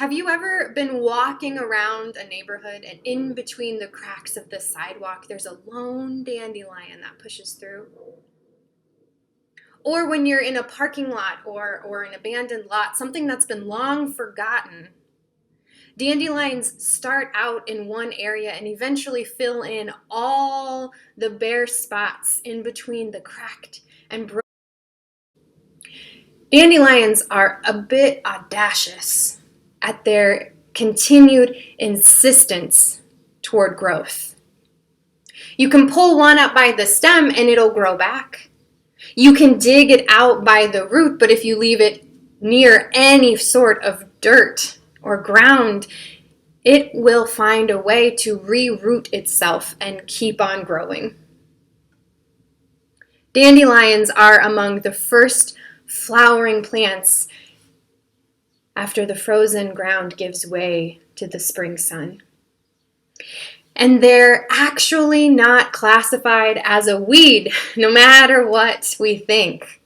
Have you ever been walking around a neighborhood and in between the cracks of the sidewalk, there's a lone dandelion that pushes through? Or when you're in a parking lot or an abandoned lot, something that's been long forgotten, dandelions start out in one area and eventually fill in all the bare spots in between the cracked and broken. Dandelions are a bit audacious at their continued insistence toward growth. You can pull one up by the stem and it'll grow back. You can dig it out by the root, but if you leave it near any sort of dirt or ground, it will find a way to reroot itself and keep on growing. Dandelions are among the first flowering plants after the frozen ground gives way to the spring sun. And they're actually not classified as a weed, no matter what we think.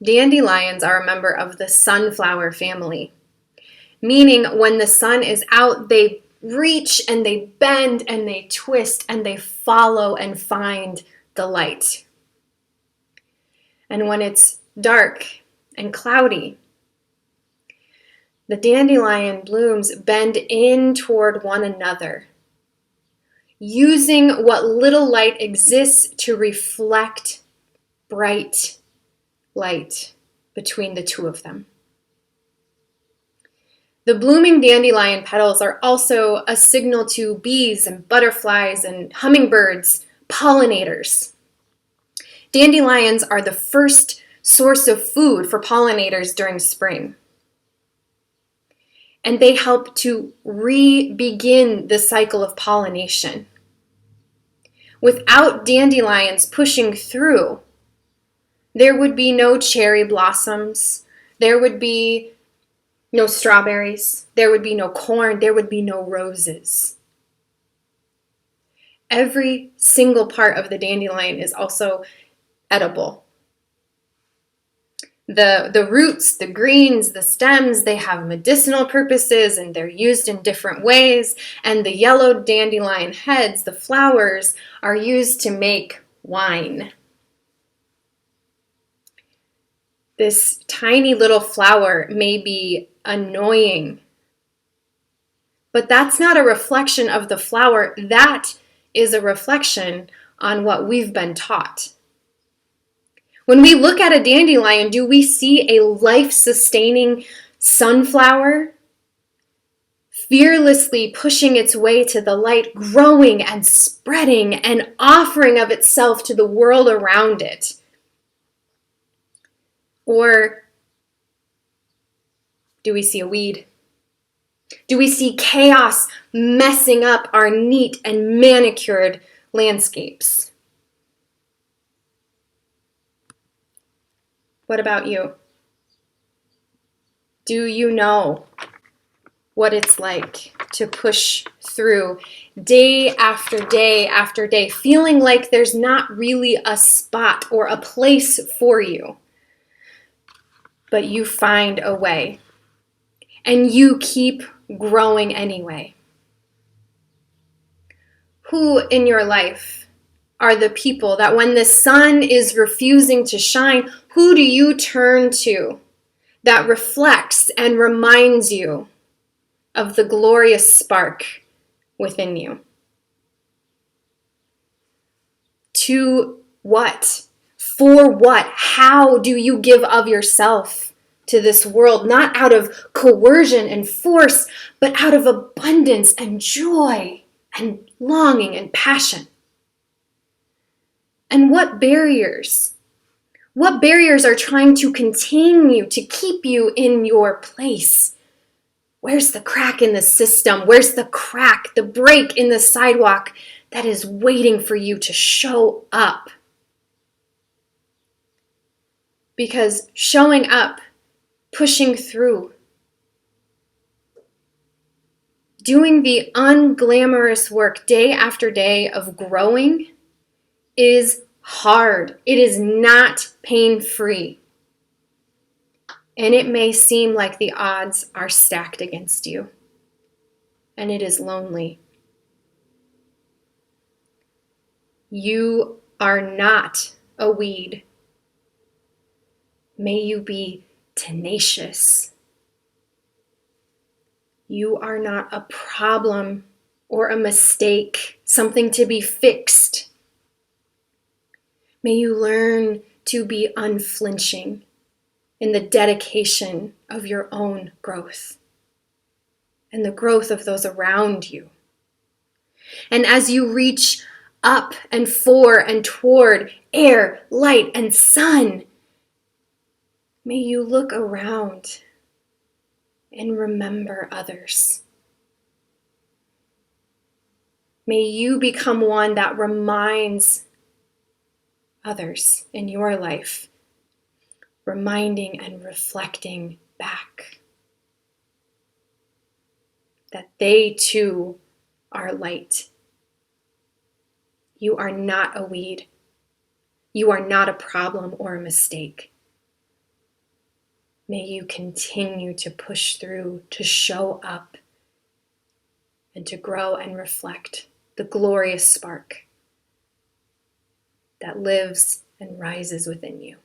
Dandelions are a member of the sunflower family, meaning when the sun is out, they reach and they bend and they twist and they follow and find the light. And when it's dark and cloudy, the dandelion blooms bend in toward one another, using what little light exists to reflect bright light between the two of them. The blooming dandelion petals are also a signal to bees and butterflies and hummingbirds, pollinators. Dandelions are the first source of food for pollinators during spring. And they help to re-begin the cycle of pollination. Without dandelions pushing through, there would be no cherry blossoms, there would be no strawberries, there would be no corn, there would be no roses. Every single part of the dandelion is also edible. The roots, the greens, the stems, they have medicinal purposes and they're used in different ways. And the yellow dandelion heads, the flowers, are used to make wine. This tiny little flower may be annoying, but that's not a reflection of the flower. That is a reflection on what we've been taught. When we look at a dandelion, do we see a life-sustaining sunflower fearlessly pushing its way to the light, growing and spreading and offering of itself to the world around it? Or do we see a weed? Do we see chaos messing up our neat and manicured landscapes? What about you? Do you know what it's like to push through day after day after day, feeling like there's not really a spot or a place for you, but you find a way and you keep growing anyway? Who in your life are the people that when the sun is refusing to shine, who do you turn to that reflects and reminds you of the glorious spark within you? To what? For what? How do you give of yourself to this world? Not out of coercion and force, but out of abundance and joy and longing and passion. And what barriers? What barriers are trying to contain you, to keep you in your place? Where's the crack in the system? Where's the crack, the break in the sidewalk that is waiting for you to show up? Because showing up, pushing through, doing the unglamorous work day after day of growing is hard. It is not pain-free. And it may seem like the odds are stacked against you, and it is lonely. You are not a weed. May you be tenacious. You are not a problem or a mistake, something to be fixed. May you learn to be unflinching in the dedication of your own growth and the growth of those around you. And as you reach up and for and toward air, light, and sun, may you look around and remember others. May you become one that reminds others in your life, reminding and reflecting back that they too are light. You are not a weed. You are not a problem or a mistake. May you continue to push through, to show up, and to grow and reflect the glorious spark that lives and rises within you.